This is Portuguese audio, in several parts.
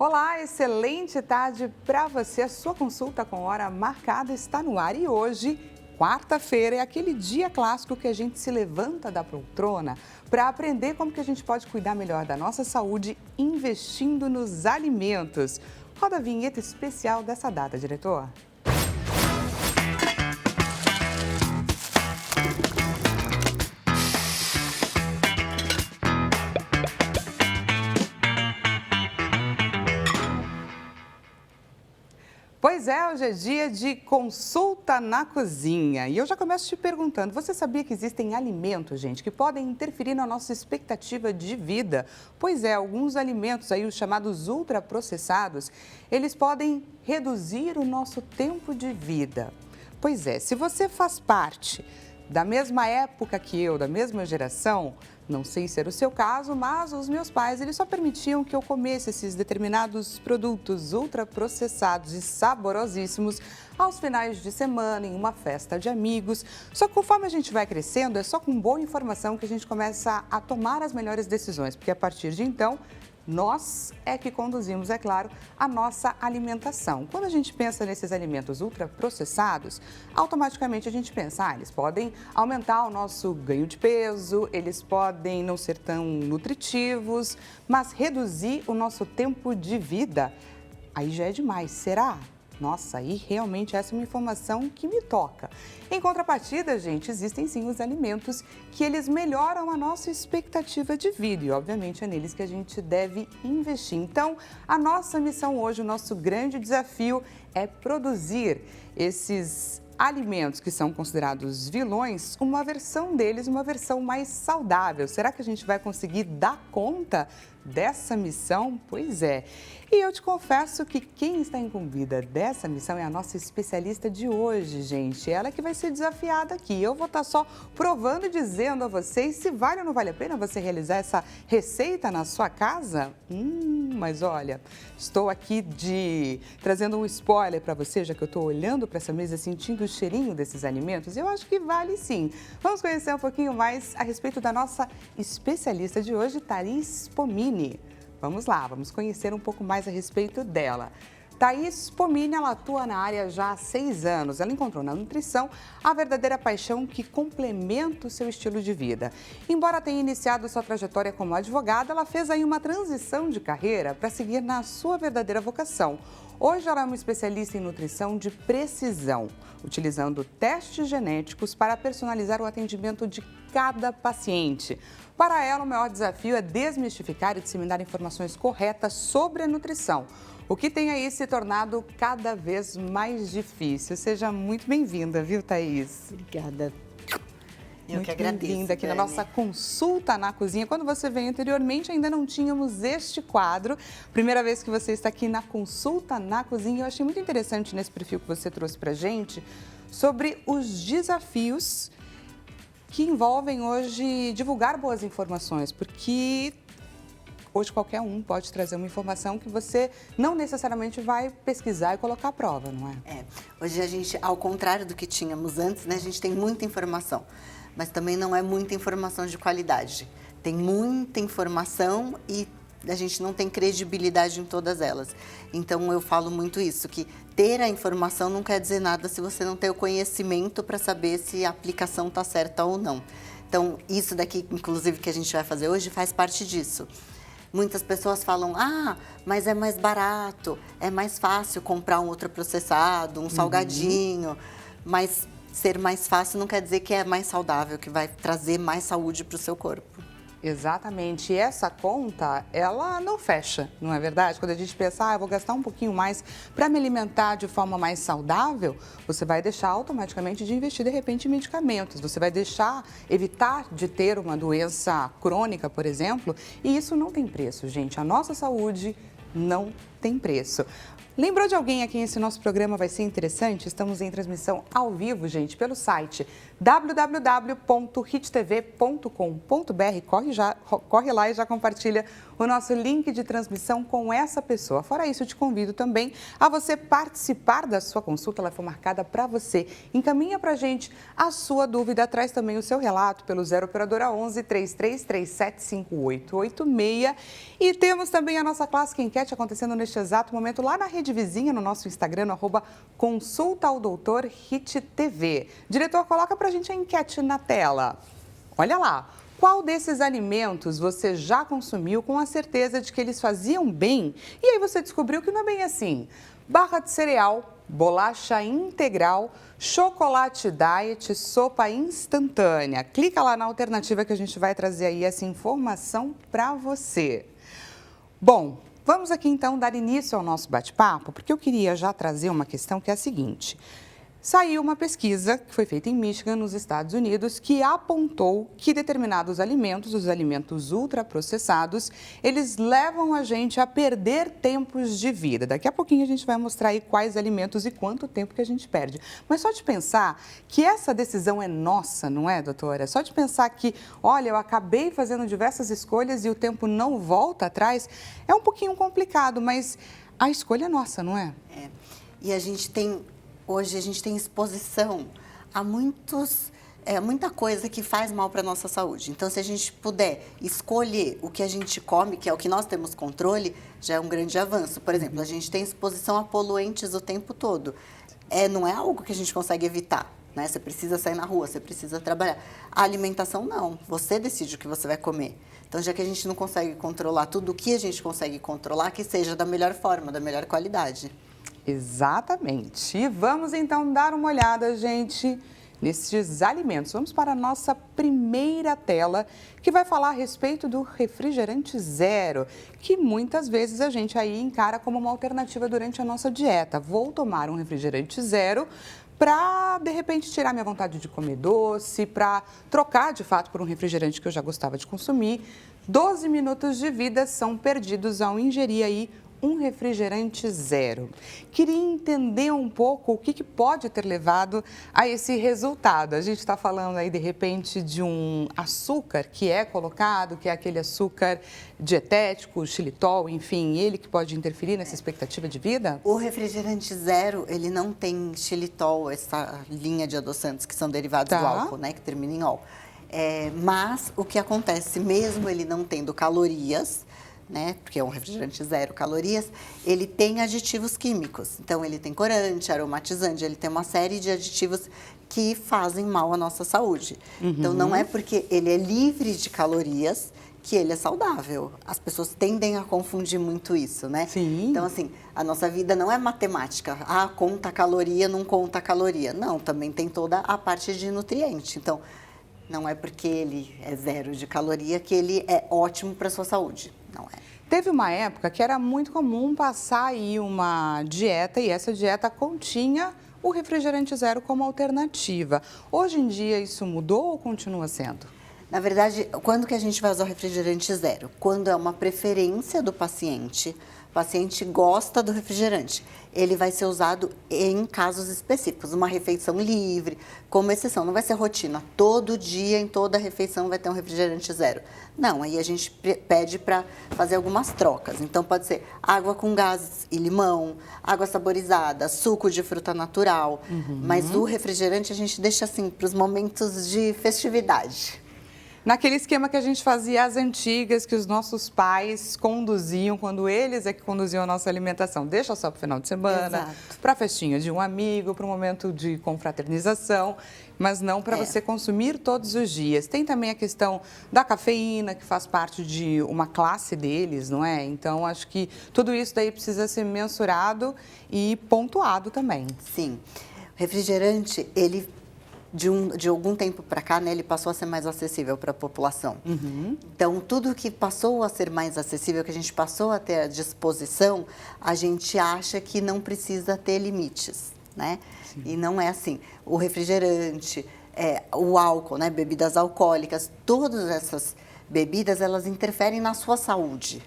Olá, excelente tarde para você. A sua consulta com hora marcada está no ar e hoje, quarta-feira, é aquele dia clássico que a gente se levanta da poltrona para aprender como que a gente pode cuidar melhor da nossa saúde investindo nos alimentos. Roda a vinheta especial dessa data, diretor. Pois é, hoje é dia de consulta na cozinha. E eu já começo te perguntando, você sabia que existem alimentos, gente, que podem interferir na nossa expectativa de vida? Pois é, alguns alimentos aí, os chamados ultraprocessados, eles podem reduzir o nosso tempo de vida. Pois é, se você faz parte da mesma época que eu, da mesma geração, não sei se era o seu caso, mas os meus pais, eles só permitiam que eu comesse esses determinados produtos ultraprocessados e saborosíssimos aos finais de semana, em uma festa de amigos. Só que conforme a gente vai crescendo, é só com boa informação que a gente começa a tomar as melhores decisões, porque a partir de então, nós é que conduzimos, é claro, a nossa alimentação. Quando a gente pensa nesses alimentos ultraprocessados, automaticamente a gente pensa, eles podem aumentar o nosso ganho de peso, eles podem não ser tão nutritivos, mas reduzir o nosso tempo de vida, aí já é demais, será? Nossa, e realmente essa é uma informação que me toca. Em contrapartida, gente, existem sim os alimentos que eles melhoram a nossa expectativa de vida e, obviamente, é neles que a gente deve investir. Então, a nossa missão hoje, o nosso grande desafio é produzir esses alimentos que são considerados vilões, uma versão deles, uma versão mais saudável. Será que a gente vai conseguir dar conta dessa missão? Pois é. E eu te confesso que quem está incumbida dessa missão é a nossa especialista de hoje, gente. Ela que vai ser desafiada aqui. Eu vou estar só provando e dizendo a vocês se vale ou não vale a pena você realizar essa receita na sua casa. Mas olha, estou aqui trazendo um spoiler para você, já que eu estou olhando para essa mesa, sentindo o cheirinho desses alimentos. Eu acho que vale sim. Vamos conhecer um pouquinho mais a respeito da nossa especialista de hoje, Thaís Pomini. Vamos lá, vamos conhecer um pouco mais a respeito dela. Thaís Pomini, ela atua na área já há 6 anos. Ela encontrou na nutrição a verdadeira paixão que complementa o seu estilo de vida. Embora tenha iniciado sua trajetória como advogada, ela fez aí uma transição de carreira para seguir na sua verdadeira vocação. Hoje ela é uma especialista em nutrição de precisão, utilizando testes genéticos para personalizar o atendimento de cada paciente. Para ela, o maior desafio é desmistificar e disseminar informações corretas sobre a nutrição, o que tem aí se tornado cada vez mais difícil. Seja muito bem-vinda, viu, Thaís? Obrigada. Eu muito que agradeço. Bem-vinda aqui na nossa consulta na cozinha. Quando você veio anteriormente, ainda não tínhamos este quadro. Primeira vez que você está aqui na consulta na cozinha. Eu achei muito interessante nesse perfil que você trouxe pra gente sobre os desafios que envolvem hoje divulgar boas informações, porque hoje qualquer um pode trazer uma informação que você não necessariamente vai pesquisar e colocar à prova, não é? Hoje a gente, ao contrário do que tínhamos antes, né, a gente tem muita informação, mas também não é muita informação de qualidade. Tem muita informação e a gente não tem credibilidade em todas elas. Então eu falo muito isso, que ter a informação não quer dizer nada se você não tem o conhecimento para saber se a aplicação está certa ou não. Então isso daqui, inclusive, que a gente vai fazer hoje, faz parte disso. Muitas pessoas falam, mas é mais barato, é mais fácil comprar um ultraprocessado, um salgadinho, mas ser mais fácil não quer dizer que é mais saudável, que vai trazer mais saúde para o seu corpo. Exatamente. E essa conta, ela não fecha, não é verdade? Quando a gente pensa, eu vou gastar um pouquinho mais para me alimentar de forma mais saudável, você vai deixar automaticamente de investir, de repente, em medicamentos. Você vai evitar de ter uma doença crônica, por exemplo, e isso não tem preço, gente. A nossa saúde não tem preço. Lembrou de alguém a quem esse nosso programa vai ser interessante? Estamos em transmissão ao vivo, gente, pelo site www.hittv.com.br. Corre lá e já compartilha o nosso link de transmissão com essa pessoa. Fora isso, eu te convido também a você participar da sua consulta, ela foi marcada para você. Encaminha para a gente a sua dúvida, traz também o seu relato pelo 0 Operadora 11 3337 5886. E temos também a nossa clássica enquete acontecendo neste neste exato momento lá na Rede Vizinha, no nosso Instagram, no @Consulta ao Doutor Hit TV. Diretor, coloca pra gente a enquete na tela. Olha lá. Qual desses alimentos você já consumiu com a certeza de que eles faziam bem e aí você descobriu que não é bem assim? Barra de cereal, bolacha integral, chocolate diet, sopa instantânea. Clica lá na alternativa que a gente vai trazer aí essa informação para você. Bom, vamos aqui então dar início ao nosso bate-papo, porque eu queria já trazer uma questão que é a seguinte. Saiu uma pesquisa que foi feita em Michigan, nos Estados Unidos, que apontou que determinados alimentos, os alimentos ultraprocessados, eles levam a gente a perder tempos de vida. Daqui a pouquinho a gente vai mostrar aí quais alimentos e quanto tempo que a gente perde. Mas só de pensar que essa decisão é nossa, não é, doutora? Só de pensar que, olha, eu acabei fazendo diversas escolhas e o tempo não volta atrás, é um pouquinho complicado, mas a escolha é nossa, não é? É. E hoje a gente tem exposição a muita coisa que faz mal para a nossa saúde. Então, se a gente puder escolher o que a gente come, que é o que nós temos controle, já é um grande avanço. Por exemplo, a gente tem exposição a poluentes o tempo todo. Não é algo que a gente consegue evitar, né? Você precisa sair na rua, você precisa trabalhar. A alimentação, não. Você decide o que você vai comer. Então, já que a gente não consegue controlar tudo o que a gente consegue controlar, que seja da melhor forma, da melhor qualidade. Exatamente. E vamos então dar uma olhada, gente, nesses alimentos. Vamos para a nossa primeira tela, que vai falar a respeito do refrigerante zero, que muitas vezes a gente aí encara como uma alternativa durante a nossa dieta. Vou tomar um refrigerante zero para, de repente, tirar minha vontade de comer doce, para trocar, de fato, por um refrigerante que eu já gostava de consumir. 12 minutos de vida são perdidos ao ingerir aí um refrigerante zero. Queria entender um pouco o que pode ter levado a esse resultado. A gente está falando aí, de repente, de um açúcar que é colocado, que é aquele açúcar dietético, xilitol, enfim, ele que pode interferir nessa expectativa de vida? O refrigerante zero, ele não tem xilitol, essa linha de adoçantes que são derivados do álcool, né, que termina em ol. Mas o que acontece, mesmo ele não tendo calorias, né, porque é um refrigerante zero calorias, ele tem aditivos químicos. Então, ele tem corante, aromatizante, ele tem uma série de aditivos que fazem mal à nossa saúde. Então, não é porque ele é livre de calorias que ele é saudável. As pessoas tendem a confundir muito isso, né? Sim. Então, assim, a nossa vida não é matemática. Conta caloria, não conta caloria. Não, também tem toda a parte de nutriente. Então, não é porque ele é zero de caloria que ele é ótimo para a sua saúde. Não é. Teve uma época que era muito comum passar aí uma dieta e essa dieta continha o refrigerante zero como alternativa. Hoje em dia isso mudou ou continua sendo? Na verdade, quando que a gente vai usar o refrigerante zero? Quando é uma preferência do paciente, o paciente gosta do refrigerante. Ele vai ser usado em casos específicos, uma refeição livre, como exceção. Não vai ser rotina, todo dia, em toda refeição vai ter um refrigerante zero. Não, aí a gente pede para fazer algumas trocas. Então, pode ser água com gás e limão, água saborizada, suco de fruta natural. Mas o refrigerante a gente deixa assim para os momentos de festividade. Naquele esquema que a gente fazia as antigas, que os nossos pais conduziam, quando eles é que conduziam a nossa alimentação. Deixa só para o final de semana, para a festinha de um amigo, para um momento de confraternização, mas não para você consumir todos os dias. Tem também a questão da cafeína, que faz parte de uma classe deles, não é? Então, acho que tudo isso daí precisa ser mensurado e pontuado também. Sim. O refrigerante, ele de algum tempo para cá, né, ele passou a ser mais acessível para a população. Então, tudo que passou a ser mais acessível, que a gente passou a ter à disposição, a gente acha que não precisa ter limites, né? Sim. E não é assim. O refrigerante, o álcool, né, bebidas alcoólicas, todas essas bebidas, elas interferem na sua saúde.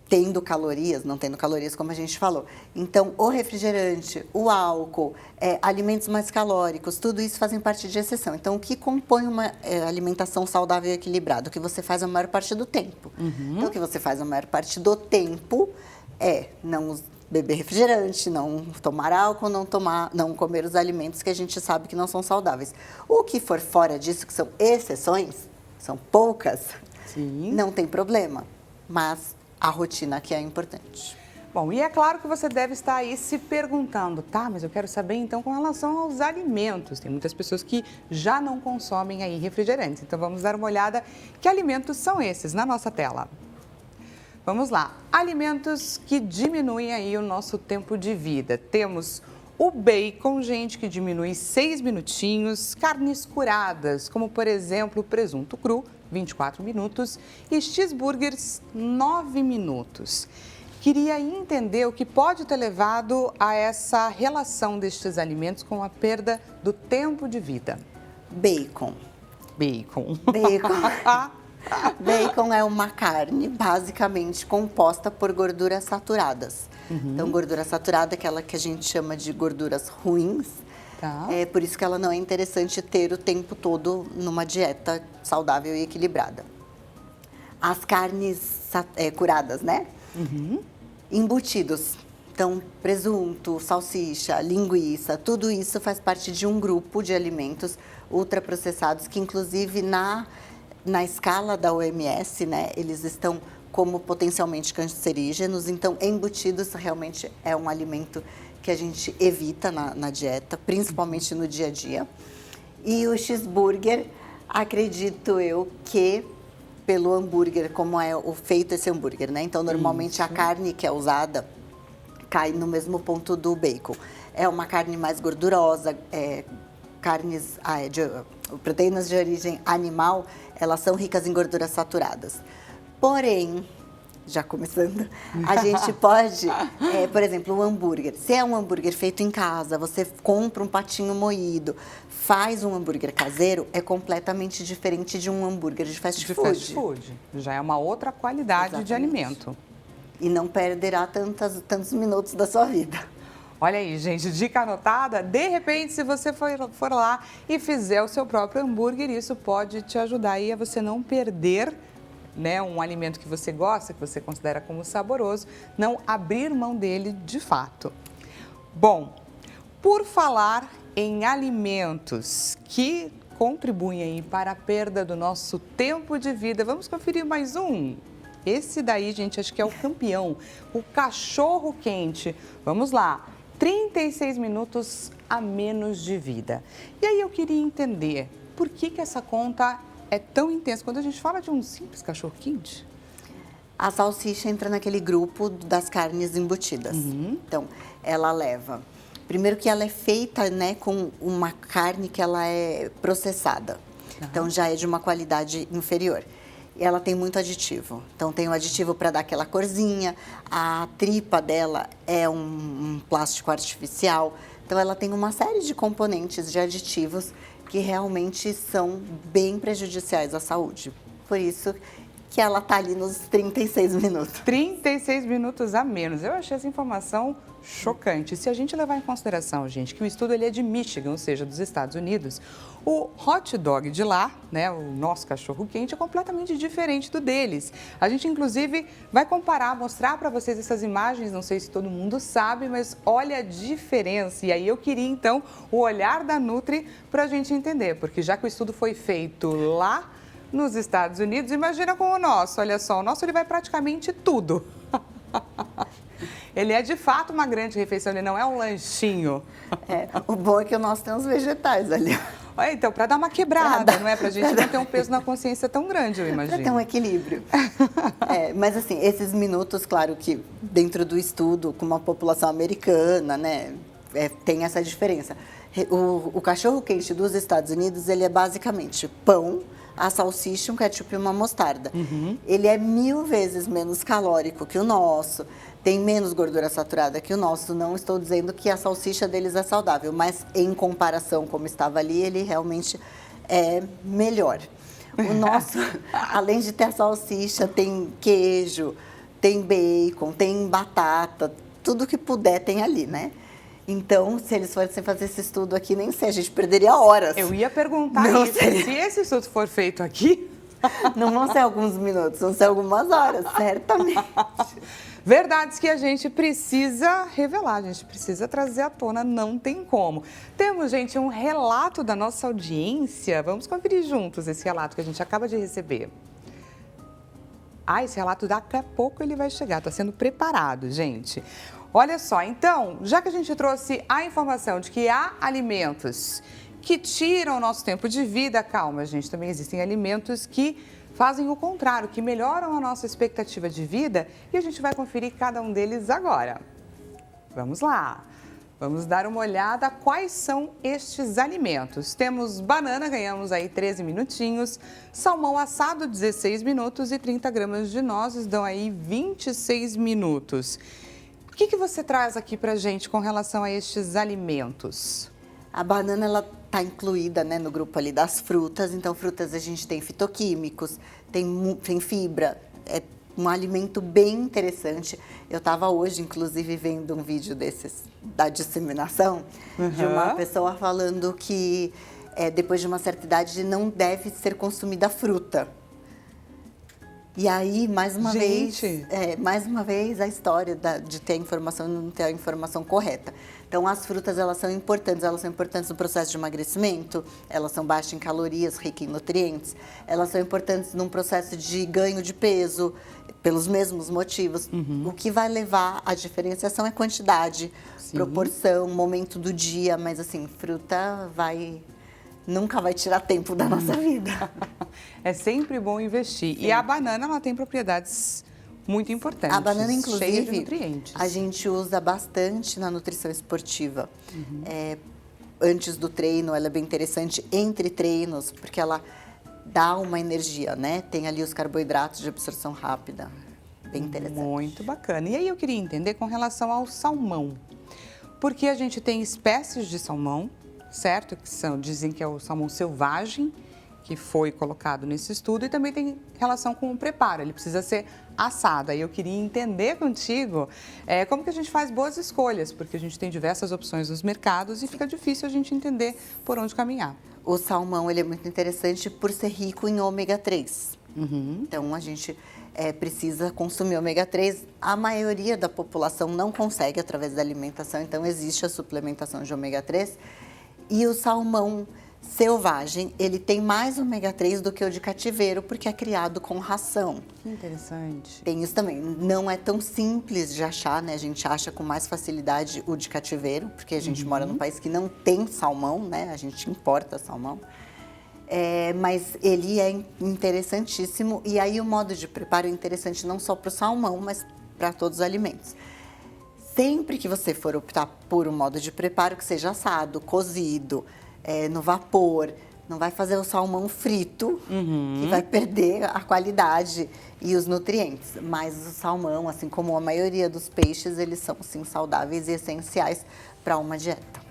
Tendo calorias, não tendo calorias, como a gente falou. Então, o refrigerante, o álcool, alimentos mais calóricos, tudo isso fazem parte de exceção. Então, o que compõe uma alimentação saudável e equilibrada? O que você faz a maior parte do tempo. Então, o que você faz a maior parte do tempo é não beber refrigerante, não tomar álcool, não comer os alimentos que a gente sabe que não são saudáveis. O que for fora disso, que são exceções, são poucas, Sim. não tem problema. Mas a rotina que é importante. Bom, e é claro que você deve estar aí se perguntando, tá, mas eu quero saber então com relação aos alimentos. Tem muitas pessoas que já não consomem aí refrigerantes, então vamos dar uma olhada que alimentos são esses na nossa tela. Vamos lá, alimentos que diminuem aí o nosso tempo de vida. Temos o bacon, gente, que diminui 6 minutinhos, carnes curadas, como por exemplo o presunto cru, 24 minutos, e cheeseburgers, 9 minutos. Queria entender o que pode ter levado a essa relação destes alimentos com a perda do tempo de vida. Bacon. Bacon. Bacon. Bacon é uma carne basicamente composta por gorduras saturadas. Então, gordura saturada é aquela que a gente chama de gorduras ruins. Tá. É por isso que ela não é interessante ter o tempo todo numa dieta saudável e equilibrada. As carnes curadas, né? Embutidos. Então, presunto, salsicha, linguiça, tudo isso faz parte de um grupo de alimentos ultraprocessados que, inclusive, na escala da OMS, né, eles estão como potencialmente cancerígenos. Então, embutidos realmente é um alimento que a gente evita na dieta, principalmente no dia a dia. E o cheeseburger, acredito eu que pelo hambúrguer, como é o feito esse hambúrguer, né? Então, normalmente a carne que é usada cai no mesmo ponto do bacon. É uma carne mais gordurosa, proteínas de origem animal, elas são ricas em gorduras saturadas. Porém, já começando, a gente pode, por exemplo, o hambúrguer. Se é um hambúrguer feito em casa, você compra um patinho moído, faz um hambúrguer caseiro, é completamente diferente de um hambúrguer de fast food. Fast food. Já é uma outra qualidade de alimento. E não perderá tantos minutos da sua vida. Olha aí, gente, dica anotada. De repente, se você for lá e fizer o seu próprio hambúrguer, isso pode te ajudar aí a você não perder, né, um alimento que você gosta, que você considera como saboroso, não abrir mão dele de fato. Bom, por falar em alimentos que contribuem aí para a perda do nosso tempo de vida, vamos conferir mais um. Esse daí, gente, acho que é o campeão, o cachorro quente. Vamos lá, 36 minutos a menos de vida. E aí eu queria entender por que essa conta é tão intensa quando a gente fala de um simples cachorro quente. A salsicha entra naquele grupo das carnes embutidas. Então, ela leva... Primeiro que ela é feita, né, com uma carne que ela é processada. Então, já é de uma qualidade inferior. E ela tem muito aditivo. Então, tem o aditivo para dar aquela corzinha. A tripa dela é um plástico artificial. Então, ela tem uma série de componentes de aditivos que realmente são bem prejudiciais à saúde. Por isso que ela está ali nos 36 minutos. 36 minutos a menos. Eu achei essa informação chocante. Se a gente levar em consideração, gente, que o estudo ele é de Michigan, ou seja, dos Estados Unidos, o hot dog de lá, né, o nosso cachorro quente, é completamente diferente do deles. A gente, inclusive, vai comparar, mostrar para vocês essas imagens, não sei se todo mundo sabe, mas olha a diferença. E aí eu queria, então, o olhar da Nutri para a gente entender, porque já que o estudo foi feito lá nos Estados Unidos, imagina com o nosso, olha só, o nosso ele vai praticamente tudo. Ele é de fato uma grande refeição, ele não é um lanchinho. O bom é que o nosso tem os vegetais ali. Olha, então, para dar uma quebrada, não é? Para a gente não ter um peso na consciência tão grande, eu imagino. Para ter um equilíbrio. Mas assim, esses minutos, claro que dentro do estudo, com uma população americana, né, tem essa diferença. O cachorro-quente dos Estados Unidos, ele é basicamente pão, a salsicha, um ketchup e uma mostarda. Ele é 1000 vezes menos calórico que o nosso, tem menos gordura saturada que o nosso. Não estou dizendo que a salsicha deles é saudável, mas em comparação como estava ali, ele realmente é melhor. O nosso, além de ter a salsicha, tem queijo, tem bacon, tem batata, tudo que puder tem ali, né? Então, se eles fossem fazer esse estudo aqui, nem sei, a gente perderia horas. Eu ia perguntar isso. Se esse estudo for feito aqui... Não vão ser alguns minutos, vão ser algumas horas, certamente. Verdades que a gente precisa revelar, a gente precisa trazer à tona, não tem como. Temos, gente, um relato da nossa audiência. Vamos conferir juntos esse relato que a gente acaba de receber. Ah, esse relato daqui a pouco ele vai chegar, está sendo preparado, gente. Olha só, então, já que a gente trouxe a informação de que há alimentos que tiram o nosso tempo de vida, calma, gente, também existem alimentos que fazem o contrário, que melhoram a nossa expectativa de vida e a gente vai conferir cada um deles agora. Vamos lá! Vamos dar uma olhada quais são estes alimentos. Temos banana, ganhamos aí 13 minutinhos, salmão assado 16 minutos e 30 gramas de nozes dão aí 26 minutos. O que você traz aqui pra gente com relação a estes alimentos? A banana, ela está incluída, né, no grupo ali das frutas. Então, frutas a gente tem fitoquímicos, tem fibra, é um alimento bem interessante. Eu estava hoje, inclusive, vendo um vídeo desses da disseminação de uma pessoa falando que depois de uma certa idade não deve ser consumida fruta. E aí, mais uma vez, a história de ter a informação e não ter a informação correta. Então, as frutas, elas são importantes no processo de emagrecimento, elas são baixas em calorias, ricas em nutrientes, elas são importantes num processo de ganho de peso, pelos mesmos motivos. O que vai levar à diferenciação é quantidade, proporção, momento do dia, mas assim, fruta nunca vai tirar tempo da nossa vida. É sempre bom investir. Sim. E a banana, ela tem propriedades muito importantes. A banana, inclusive, cheia de nutrientes. A gente usa bastante na nutrição esportiva. Antes do treino, ela é bem interessante. Entre treinos, porque ela dá uma energia, né? Tem ali os carboidratos de absorção rápida. Bem interessante. Muito bacana. E aí eu queria entender com relação ao salmão. Porque a gente tem espécies de salmão, certo? Dizem que é o salmão selvagem, que foi colocado nesse estudo, e também tem relação com o preparo, ele precisa ser assado. Aí eu queria entender contigo como que a gente faz boas escolhas, porque a gente tem diversas opções nos mercados e fica difícil a gente entender por onde caminhar. O salmão, ele é muito interessante por ser rico em ômega 3. Então, a gente precisa consumir ômega 3. A maioria da população não consegue através da alimentação, então existe a suplementação de ômega 3. E o salmão selvagem, ele tem mais ômega 3 do que o de cativeiro, porque é criado com ração. Que interessante. Tem isso também. Não é tão simples de achar, né? A gente acha com mais facilidade o de cativeiro, porque a gente mora num país que não tem salmão, né? A gente importa salmão. Mas ele é interessantíssimo. E aí o modo de preparo é interessante não só para o salmão, mas para todos os alimentos. Sempre que você for optar por um modo de preparo que seja assado, cozido, no vapor, não vai fazer o salmão frito, que vai perder a qualidade e os nutrientes. Mas o salmão, assim como a maioria dos peixes, eles são sim saudáveis e essenciais para uma dieta.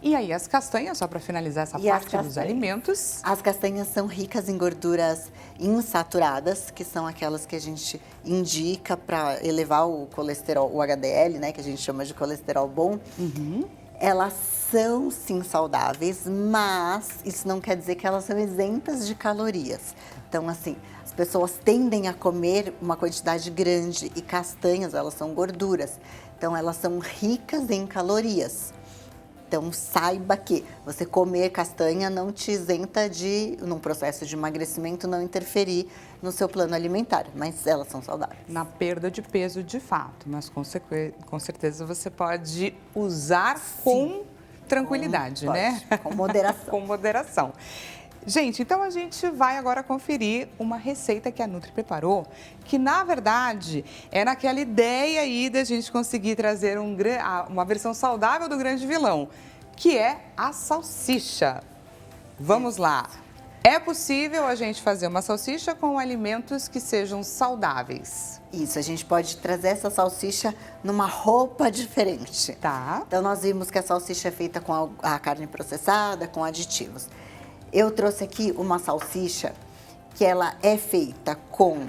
E aí as castanhas, só para finalizar essa parte dos alimentos? As castanhas são ricas em gorduras insaturadas, que são aquelas que a gente indica para elevar o colesterol, o HDL, né, que a gente chama de colesterol bom. Elas são sim saudáveis, mas isso não quer dizer que elas são isentas de calorias. Então, assim, as pessoas tendem a comer uma quantidade grande e castanhas, elas são gorduras. Então, elas são ricas em calorias. Então, saiba que você comer castanha não te isenta de, num processo de emagrecimento, não interferir no seu plano alimentar, mas elas são saudáveis. Na perda de peso, de fato, mas com certeza você pode usar com tranquilidade, né? Com moderação. Com moderação. Gente, então a gente vai agora conferir uma receita que a Nutri preparou, que na verdade é naquela ideia aí da gente conseguir trazer uma versão saudável do grande vilão, que é a salsicha. Vamos lá. É possível a gente fazer uma salsicha com alimentos que sejam saudáveis? Isso, a gente pode trazer essa salsicha numa roupa diferente. Tá. Então, nós vimos que a salsicha é feita com a carne processada, com aditivos. Eu trouxe aqui uma salsicha que ela é feita com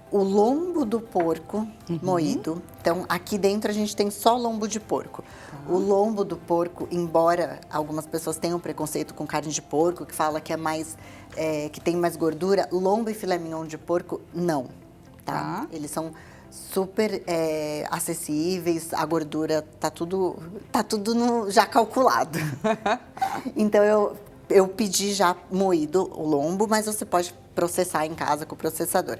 o lombo do porco moído. Então, aqui dentro a gente tem só lombo de porco. O lombo do porco, embora algumas pessoas tenham preconceito com carne de porco, que fala que que tem mais gordura, lombo e filé mignon de porco, não. Tá? Eles são super acessíveis, a gordura tá tudo já calculado. Então, eu pedi já moído o lombo, mas você pode processar em casa com o processador.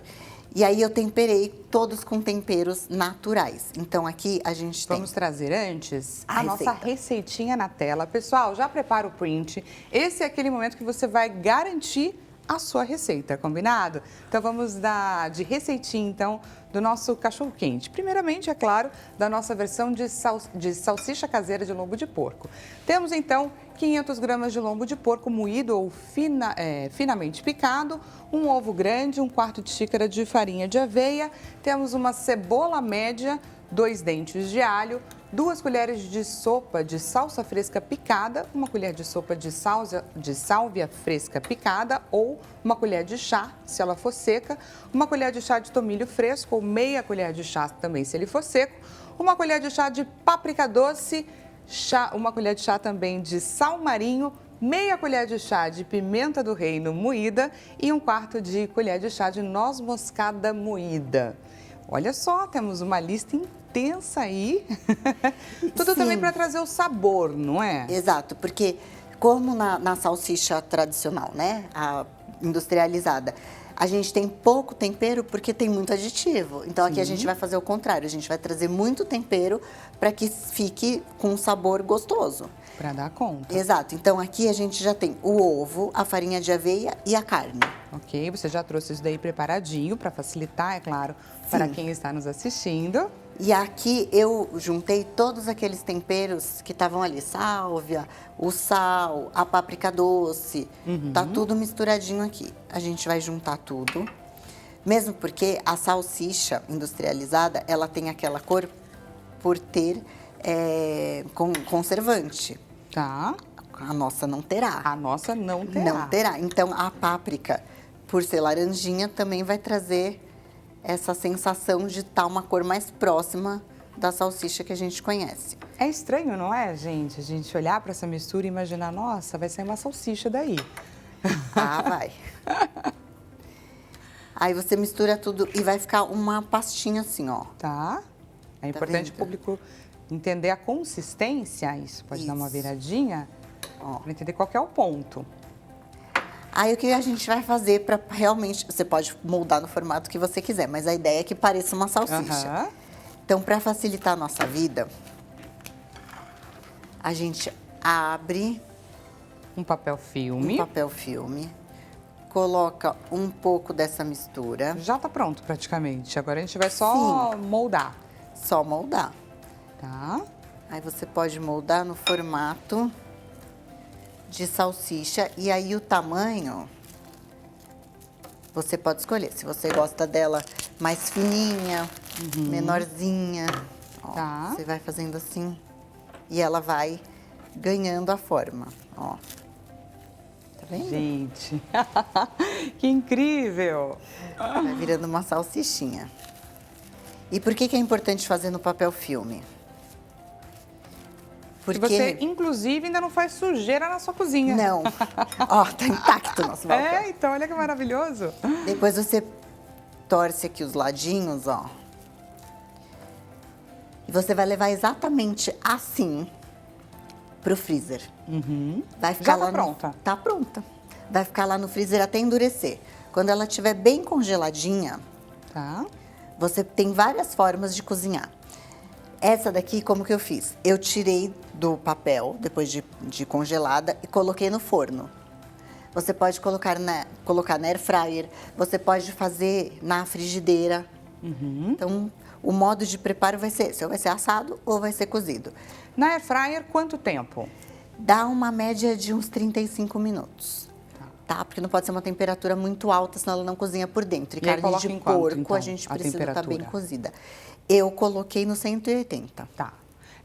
E aí eu temperei todos com temperos naturais. Então aqui a gente tem... Vamos trazer antes A a nossa receitinha na tela. Pessoal, já prepara o print. Esse é aquele momento que você vai garantir a sua receita, combinado? Então vamos de receitinha, então, do nosso cachorro-quente. Primeiramente, é claro, da nossa versão de salsicha caseira de lombo de porco. Temos, então, 500 gramas de lombo de porco moído ou finamente picado, um ovo grande, 1/4 de xícara de farinha de aveia, temos uma cebola média, 2 dentes de alho, 2 colheres de sopa de salsa fresca picada, 1 colher de sopa de sálvia fresca picada ou 1 colher de chá, se ela for seca, 1 colher de chá de tomilho fresco ou meia colher de chá também, se ele for seco, 1 colher de chá de páprica doce, 1 colher de chá também de sal marinho, meia colher de chá de pimenta do reino moída e 1/4 de colher de chá de noz moscada moída. Olha só, temos uma lista intensa aí. Tudo também para trazer o sabor, não é? Exato, porque como na salsicha tradicional, né, a industrializada, a gente tem pouco tempero porque tem muito aditivo. Então aqui a gente vai fazer o contrário, a gente vai trazer muito tempero para que fique com um sabor gostoso. Para dar conta. Exato, então aqui a gente já tem o ovo, a farinha de aveia e a carne. Ok, você já trouxe isso daí preparadinho para facilitar, é claro, para quem está nos assistindo. E aqui eu juntei todos aqueles temperos que estavam ali, sálvia, o sal, a páprica doce, tá tudo misturadinho aqui. A gente vai juntar tudo, mesmo porque a salsicha industrializada, ela tem aquela cor por ter conservante. Tá. A nossa não terá. A nossa não terá. Não terá. Então, a páprica, por ser laranjinha, também vai trazer essa sensação de estar uma cor mais próxima da salsicha que a gente conhece. É estranho, não é, gente? A gente olhar para essa mistura e imaginar, nossa, vai sair uma salsicha daí. Ah, vai. Aí você mistura tudo e vai ficar uma pastinha assim, ó. Tá. É importante o público entender a consistência. Isso pode dar uma viradinha, para entender qual que é o ponto. Aí o que a gente vai fazer para realmente... Você pode moldar no formato que você quiser, mas a ideia é que pareça uma salsicha. Então, para facilitar a nossa vida, a gente abre um papel filme. Coloca um pouco dessa mistura. Já tá pronto praticamente. Agora a gente vai só moldar. Só moldar. Tá. Aí você pode moldar no formato de salsicha e aí o tamanho você pode escolher. Se você gosta dela mais fininha, menorzinha, ó, você vai fazendo assim e ela vai ganhando a forma, ó. Tá vendo? Gente, que incrível! Vai virando uma salsichinha. E por que é importante fazer no papel filme? Porque você, inclusive, ainda não faz sujeira na sua cozinha. Não. Ó, tá intacto o nosso papel. É, então, olha que maravilhoso. Depois você torce aqui os ladinhos, ó. E você vai levar exatamente assim pro freezer. Vai ficar já tá pronta? Tá pronta. Vai ficar lá no freezer até endurecer. Quando ela estiver bem congeladinha, você tem várias formas de cozinhar. Essa daqui, como que eu fiz? Eu tirei do papel, depois de congelada, e coloquei no forno. Você pode colocar na air fryer, você pode fazer na frigideira. Então, o modo de preparo vai ser esse, ou vai ser assado ou vai ser cozido. Na air fryer, quanto tempo? Dá uma média de uns 35 minutos. Tá? Porque não pode ser uma temperatura muito alta, senão ela não cozinha por dentro. E carne de porco, então, a gente precisa estar bem cozida. Eu coloquei no 180. Tá.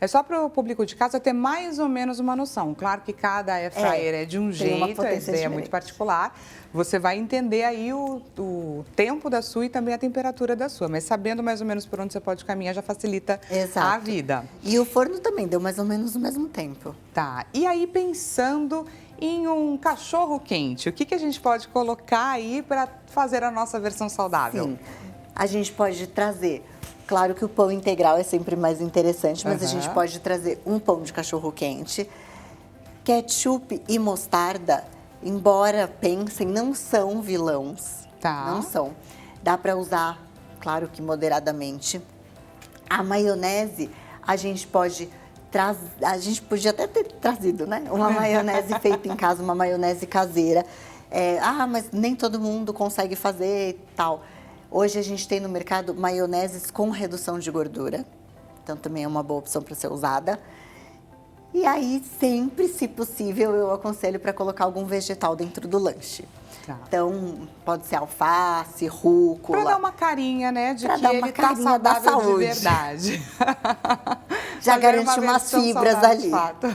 É só para o público de casa ter mais ou menos uma noção. Claro que cada air fryer é de um jeito, a ideia é muito particular. Você vai entender aí o tempo da sua e também a temperatura da sua. Mas sabendo mais ou menos por onde você pode caminhar, já facilita a vida. E o forno também deu mais ou menos o mesmo tempo. Tá. E aí, pensando em um cachorro quente, o que a gente pode colocar aí para fazer a nossa versão saudável? Sim. A gente pode trazer... Claro que o pão integral é sempre mais interessante, mas a gente pode trazer um pão de cachorro quente. Ketchup e mostarda embora pensem, não são vilões. Tá. Não são. Dá para usar, claro que moderadamente. A maionese, a gente podia até ter trazido, né? Uma maionese feita em casa, uma maionese caseira. Mas nem todo mundo consegue fazer e tal. Hoje a gente tem no mercado maioneses com redução de gordura. Então também é uma boa opção para ser usada. E aí, sempre, se possível, eu aconselho para colocar algum vegetal dentro do lanche. Tá. Então, pode ser alface, rúcula. Para dar uma carinha, né, de pra que dar ele uma tá carinha da saudável de saúde. verdade. Já Fazer garante uma umas versão fibras saudável, ali. de fato.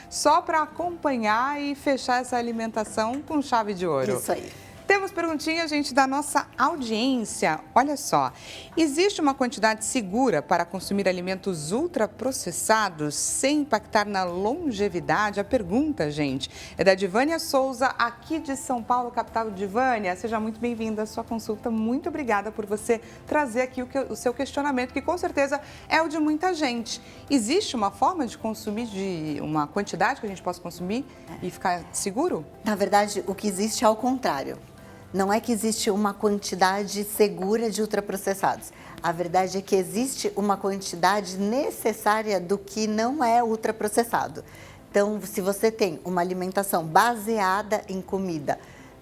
Só para acompanhar e fechar essa alimentação com chave de ouro. Isso aí. Temos perguntinha, gente, da nossa audiência. Olha só, existe uma quantidade segura para consumir alimentos ultraprocessados sem impactar na longevidade? A pergunta, gente, é da Divânia Souza, aqui de São Paulo, capital. Divânia, seja muito bem-vinda à sua consulta. Muito obrigada por você trazer aqui o seu questionamento, que com certeza é o de muita gente. Existe uma forma de consumir, uma quantidade que a gente possa consumir e ficar seguro? Na verdade, o que existe é ao contrário. Não é que existe uma quantidade segura de ultraprocessados. A verdade é que existe uma quantidade necessária do que não é ultraprocessado. Então, se você tem uma alimentação baseada em comida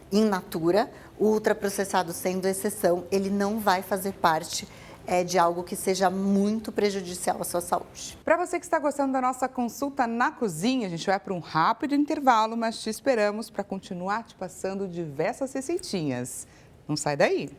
in natura, o ultraprocessado sendo exceção, ele não vai fazer parte de algo que seja muito prejudicial à sua saúde. Para você que está gostando da nossa consulta na cozinha, a gente vai para um rápido intervalo, mas te esperamos para continuar te passando diversas receitinhas. Não sai daí!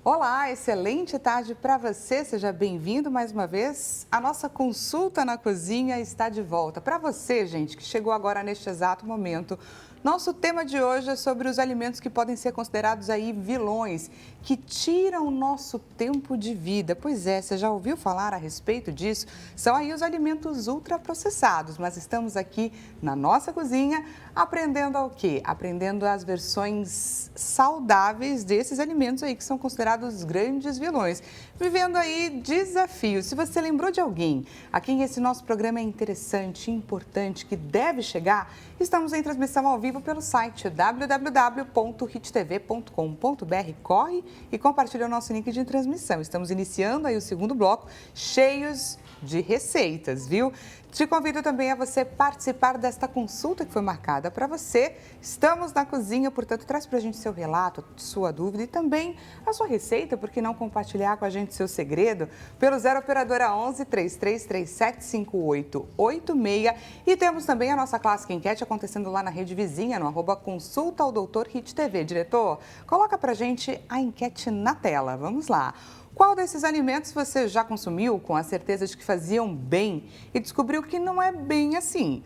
Olá, excelente tarde para você, seja bem-vindo mais uma vez. A nossa consulta na cozinha está de volta. Para você, gente, que chegou agora neste exato momento, nosso tema de hoje é sobre os alimentos que podem ser considerados aí vilões, que tiram o nosso tempo de vida. Pois é, você já ouviu falar a respeito disso? São aí os alimentos ultraprocessados, mas estamos aqui na nossa cozinha aprendendo ao quê? Aprendendo as versões saudáveis desses alimentos aí que são considerados grandes vilões. Vivendo aí desafios. Se você lembrou de alguém a quem esse nosso programa é interessante, importante, que deve chegar, estamos em transmissão ao vivo pelo site www.hittv.com.br. Corre e compartilha o nosso link de transmissão. Estamos iniciando aí o segundo bloco, cheios de receitas, viu? Te convido também a você participar desta consulta que foi marcada para você. Estamos na cozinha, portanto, traz para a gente seu relato, sua dúvida e também a sua receita, por que não compartilhar com a gente seu segredo? Pelo 0 Operadora 11 3337 5886. E temos também a nossa clássica enquete acontecendo lá na rede vizinha, no @consulta ao Doutor Hit TV. Diretor, coloca para a gente a enquete na tela. Vamos lá. Qual desses alimentos você já consumiu com a certeza de que faziam bem e descobriu que não é bem assim?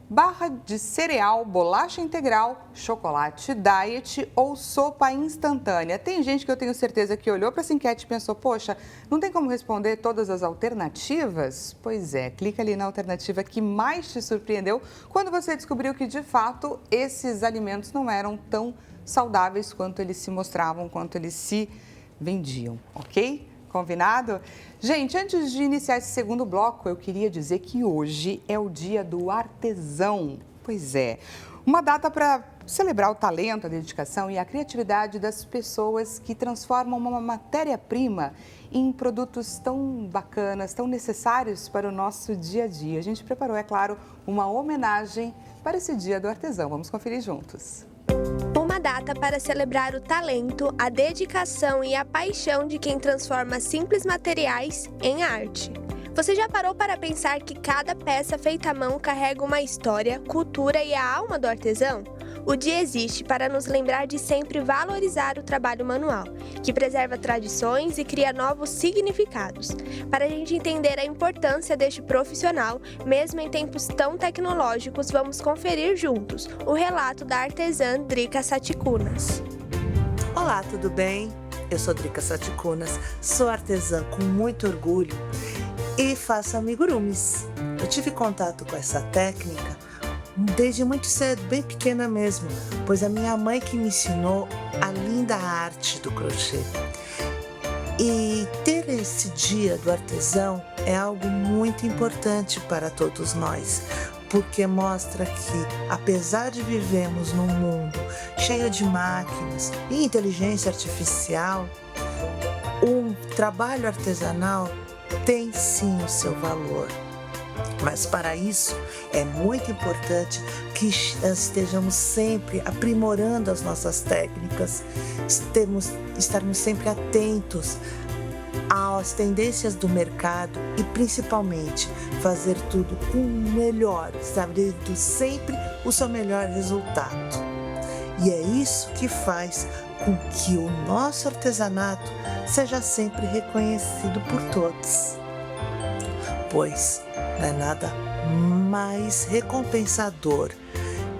Barra de cereal, bolacha integral, chocolate diet ou sopa instantânea? Tem gente que eu tenho certeza que olhou para essa enquete e pensou, poxa, não tem como responder todas as alternativas? Pois é, clica ali na alternativa que mais te surpreendeu quando você descobriu que, de fato, esses alimentos não eram tão saudáveis quanto eles se mostravam, quanto eles se vendiam, ok? Combinado? Gente, antes de iniciar esse segundo bloco, eu queria dizer que hoje é o dia do artesão. Pois é, uma data para celebrar o talento, a dedicação e a criatividade das pessoas que transformam uma matéria-prima em produtos tão bacanas, tão necessários para o nosso dia a dia. A gente preparou, é claro, uma homenagem para esse dia do artesão. Vamos conferir juntos. Uma data para celebrar o talento, a dedicação e a paixão de quem transforma simples materiais em arte. Você já parou para pensar que cada peça feita à mão carrega uma história, cultura e a alma do artesão? O dia existe para nos lembrar de sempre valorizar o trabalho manual, que preserva tradições e cria novos significados. Para a gente entender a importância deste profissional, mesmo em tempos tão tecnológicos, vamos conferir juntos o relato da artesã Drica Satikunas. Olá, tudo bem? Eu sou Drica Satikunas, sou artesã com muito orgulho e faço amigurumis. Eu tive contato com essa técnica desde muito cedo, bem pequena mesmo, pois a minha mãe que me ensinou a linda arte do crochê. E ter esse dia do artesão é algo muito importante para todos nós, porque mostra que, apesar de vivermos num mundo cheio de máquinas e inteligência artificial, o trabalho artesanal tem sim o seu valor. Mas para isso é muito importante que estejamos sempre aprimorando as nossas técnicas, estarmos sempre atentos às tendências do mercado e principalmente fazer tudo com o melhor, sabendo sempre o seu melhor resultado. E é isso que faz com que o nosso artesanato seja sempre reconhecido por todos. Pois não é nada mais recompensador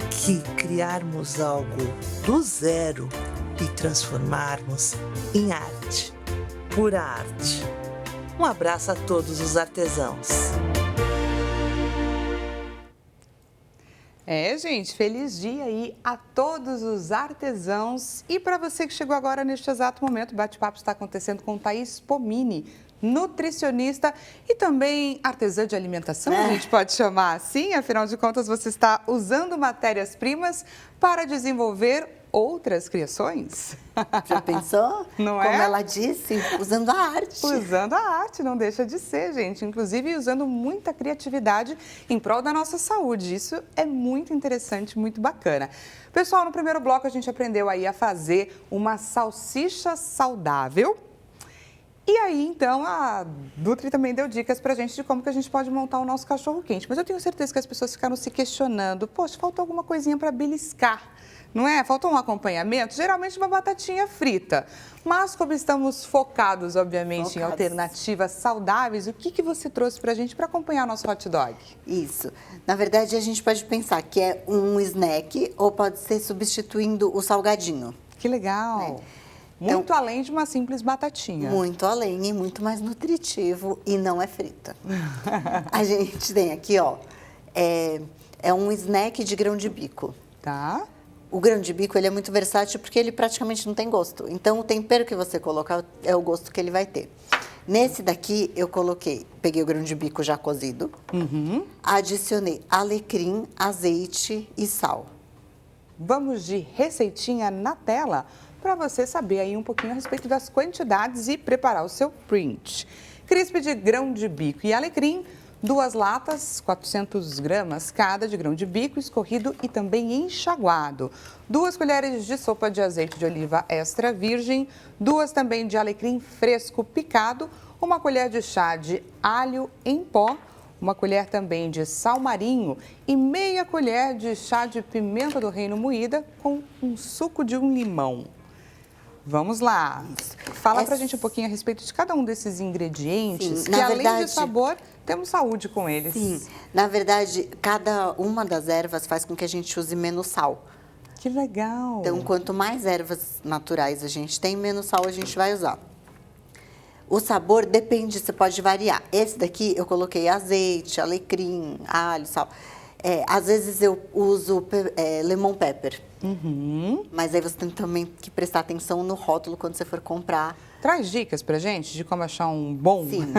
que criarmos algo do zero e transformarmos em arte, pura arte. Um abraço a todos os artesãos. Gente, feliz dia aí a todos os artesãos. E para você que chegou agora neste exato momento, o bate-papo está acontecendo com Thaís Pomini, nutricionista e também artesã de alimentação, a gente pode chamar assim, afinal de contas você está usando matérias-primas para desenvolver outras criações. Já pensou? Não Como é? ela disse, usando a arte. Usando a arte, não deixa de ser, gente. Inclusive usando muita criatividade em prol da nossa saúde. Isso é muito interessante, muito bacana. Pessoal, no primeiro bloco a gente aprendeu aí a fazer uma salsicha saudável. E aí, então, a Nutri também deu dicas pra gente de como que a gente pode montar o nosso cachorro-quente. Mas eu tenho certeza que as pessoas ficaram se questionando. Poxa, faltou alguma coisinha para beliscar, não é? Faltou um acompanhamento? Geralmente uma batatinha frita. Mas como estamos focados, obviamente, em alternativas saudáveis, o que você trouxe pra gente para acompanhar o nosso hot dog? Isso. Na verdade, a gente pode pensar que é um snack ou pode ser substituindo o salgadinho. Que legal! Muito além de uma simples batatinha. Muito além e muito mais nutritivo e não é frita. A gente tem aqui, ó, é um snack de grão de bico. Tá. O grão de bico, ele é muito versátil porque ele praticamente não tem gosto. Então, o tempero que você colocar é o gosto que ele vai ter. Nesse daqui, eu peguei o grão de bico já cozido, adicionei alecrim, azeite e sal. Vamos de receitinha na tela para você saber aí um pouquinho a respeito das quantidades e preparar o seu print. Crisp de grão de bico e alecrim, 2 latas, 400 gramas cada de grão de bico, escorrido e também enxaguado. 2 colheres de sopa de azeite de oliva extra virgem, 2 também de alecrim fresco picado, 1 colher de chá de alho em pó, 1 colher também de sal marinho e meia colher de chá de pimenta do reino moída com um suco de um limão. Vamos lá. Fala pra gente um pouquinho a respeito de cada um desses ingredientes, Sim, que além de sabor, temos saúde com eles. Sim, na verdade, cada uma das ervas faz com que a gente use menos sal. Que legal. Então, quanto mais ervas naturais a gente tem, menos sal a gente vai usar. O sabor depende, você pode variar. Esse daqui eu coloquei azeite, alecrim, alho, sal. Às vezes eu uso lemon pepper. Mas aí você tem também que prestar atenção no rótulo quando você for comprar. Traz dicas pra gente de como achar um bom. Sim.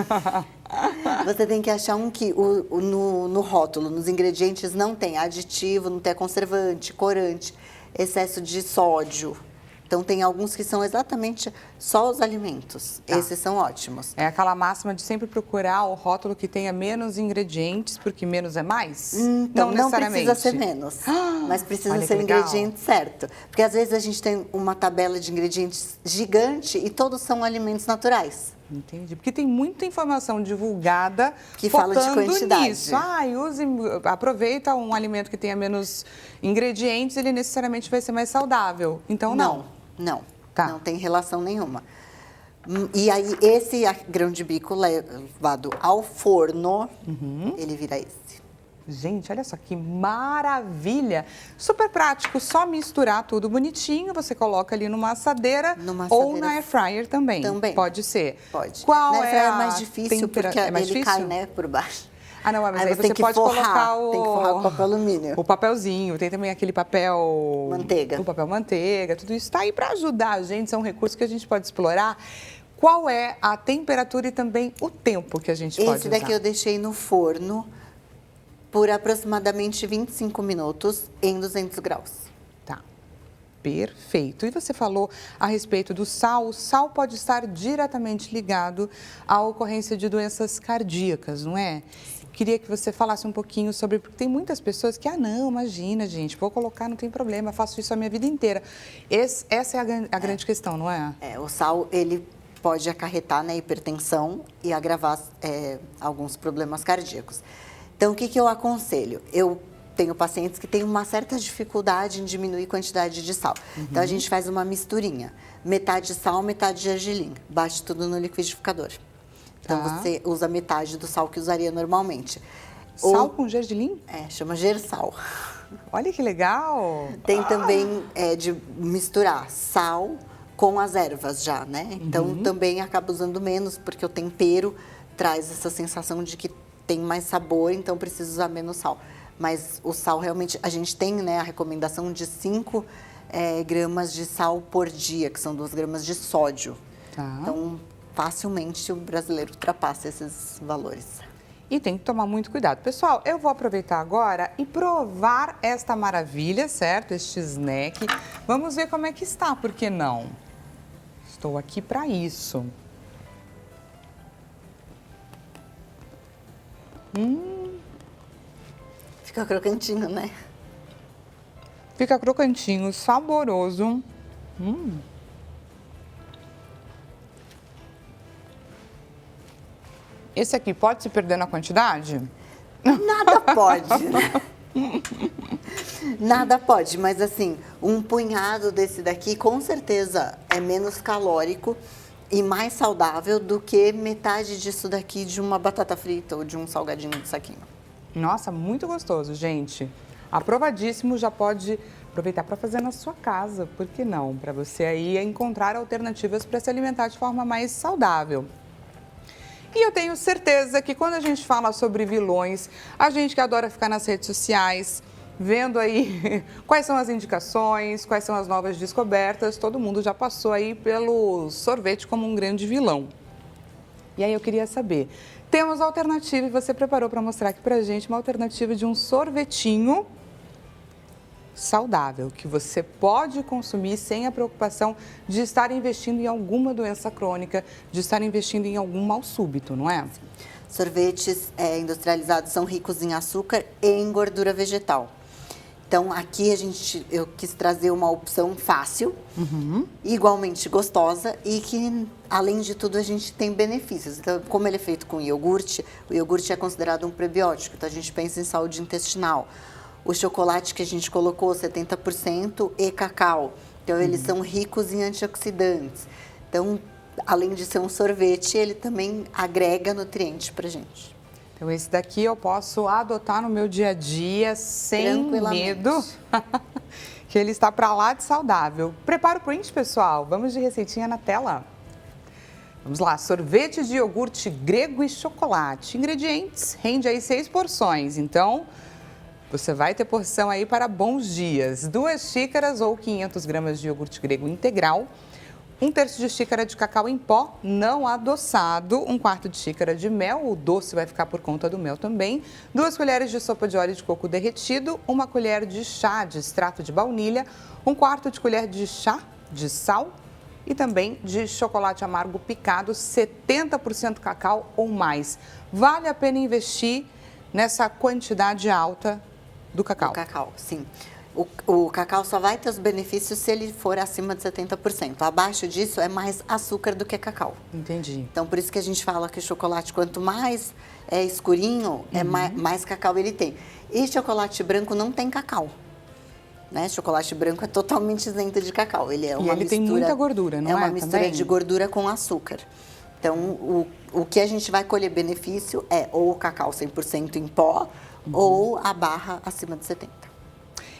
Você tem que achar um que no rótulo, nos ingredientes, não tem aditivo, não tem conservante, corante, excesso de sódio. Então, tem alguns que são exatamente só os alimentos. Tá. Esses são ótimos. É aquela máxima de sempre procurar o rótulo que tenha menos ingredientes, porque menos é mais? Então, não necessariamente. precisa ser menos, mas precisa Olha ser o que legal. ingrediente certo. Porque, às vezes, a gente tem uma tabela de ingredientes gigante e todos são alimentos naturais. Entendi. Porque tem muita informação divulgada Que fala de focando quantidade. nisso. Aproveita um alimento que tenha menos ingredientes, ele necessariamente vai ser mais saudável. Então, não. Não, Tá. não tem relação nenhuma. E aí, esse grão de bico levado ao forno, ele vira esse. Gente, olha só que maravilha! Super prático, só misturar tudo bonitinho, você coloca ali numa assadeira ou na air fryer também. Também. Pode ser. Pode. Qual na air fryer é mais difícil porque mais ele difícil? cai, né, por baixo. Ah, não, mas aí você você pode colocar o... Tem que forrar com papel alumínio. O papelzinho, tem também aquele papel... Manteiga. O papel manteiga, tudo isso está aí para ajudar a gente, são recursos que a gente pode explorar. Qual é a temperatura e também o tempo que a gente pode usar? Esse daqui eu deixei no forno por aproximadamente 25 minutos em 200 graus. Tá, perfeito. E você falou a respeito do sal. O sal pode estar diretamente ligado à ocorrência de doenças cardíacas, não é? Queria que você falasse um pouquinho sobre, porque tem muitas pessoas que, não, imagina, gente, vou colocar, não tem problema, faço isso a minha vida inteira. Essa é a grande questão, não é? O sal, ele pode acarretar na hipertensão e agravar alguns problemas cardíacos. Então, o que eu aconselho? Eu tenho pacientes que têm uma certa dificuldade em diminuir a quantidade de sal. Então, a gente faz uma misturinha. Metade sal, metade gergelim. Bate tudo no liquidificador. Então, você usa metade do sal que usaria normalmente. Sal com gergelim? Chama gersal. Olha que legal! Tem também de misturar sal com as ervas já, né? Então, também acaba usando menos, porque o tempero traz essa sensação de que tem mais sabor, então precisa usar menos sal. Mas o sal realmente, a gente tem, né, a recomendação de 5 gramas de sal por dia, que são 2 gramas de sódio. Tá. Então, facilmente o brasileiro ultrapassa esses valores. E tem que tomar muito cuidado. Pessoal, eu vou aproveitar agora e provar esta maravilha, certo? Este snack. Vamos ver como é que está, por que não? Estou aqui para isso. Fica crocantinho, né? Fica crocantinho, saboroso. Esse aqui pode se perder na quantidade? Nada pode, né? Nada pode, mas assim, um punhado desse daqui com certeza é menos calórico e mais saudável do que metade disso daqui de uma batata frita ou de um salgadinho de saquinho. Nossa, muito gostoso, gente. Aprovadíssimo, já pode aproveitar para fazer na sua casa, por que não? Para você aí encontrar alternativas para se alimentar de forma mais saudável. E eu tenho certeza que quando a gente fala sobre vilões, a gente que adora ficar nas redes sociais, vendo aí quais são as indicações, quais são as novas descobertas, todo mundo já passou aí pelo sorvete como um grande vilão. E aí eu queria saber, temos alternativa e você preparou para mostrar aqui pra gente uma alternativa de um sorvetinho saudável, que você pode consumir sem a preocupação de estar investindo em alguma doença crônica, de estar investindo em algum mal súbito, não é? Sorvetes industrializados são ricos em açúcar e em gordura vegetal. Então, aqui eu quis trazer uma opção fácil, igualmente gostosa e que, além de tudo, a gente tem benefícios. Então, como ele é feito com iogurte, o iogurte é considerado um prebiótico, então a gente pensa em saúde intestinal. O chocolate que a gente colocou, 70% e cacau. Então, eles são ricos em antioxidantes. Então, além de ser um sorvete, ele também agrega nutrientes pra gente. Então, esse daqui eu posso adotar no meu dia a dia sem medo, que ele está para lá de saudável. Prepara o print, pessoal. Vamos de receitinha na tela. Vamos lá, sorvete de iogurte grego e chocolate. Ingredientes, rende aí 6 porções. Então, você vai ter porção aí para bons dias. 2 xícaras ou 500 gramas de iogurte grego integral. 1/3 de xícara de cacau em pó, não adoçado, 1/4 de xícara de mel, o doce vai ficar por conta do mel também, 2 colheres de sopa de óleo de coco derretido, 1 colher de chá de extrato de baunilha, 1/4 de colher de chá de sal e também de chocolate amargo picado, 70% cacau ou mais. Vale a pena investir nessa quantidade alta do cacau? O cacau, sim. O cacau só vai ter os benefícios se ele for acima de 70%. Abaixo disso é mais açúcar do que cacau. Entendi. Então, por isso que a gente fala que o chocolate, quanto mais escurinho, mais cacau ele tem. E chocolate branco não tem cacau. Né? Chocolate branco é totalmente isento de cacau. Ele é uma ele mistura, tem muita gordura, não é? É uma mistura também? de gordura com açúcar. Então, o que a gente vai colher benefício é ou o cacau 100% em pó ou a barra acima de 70%.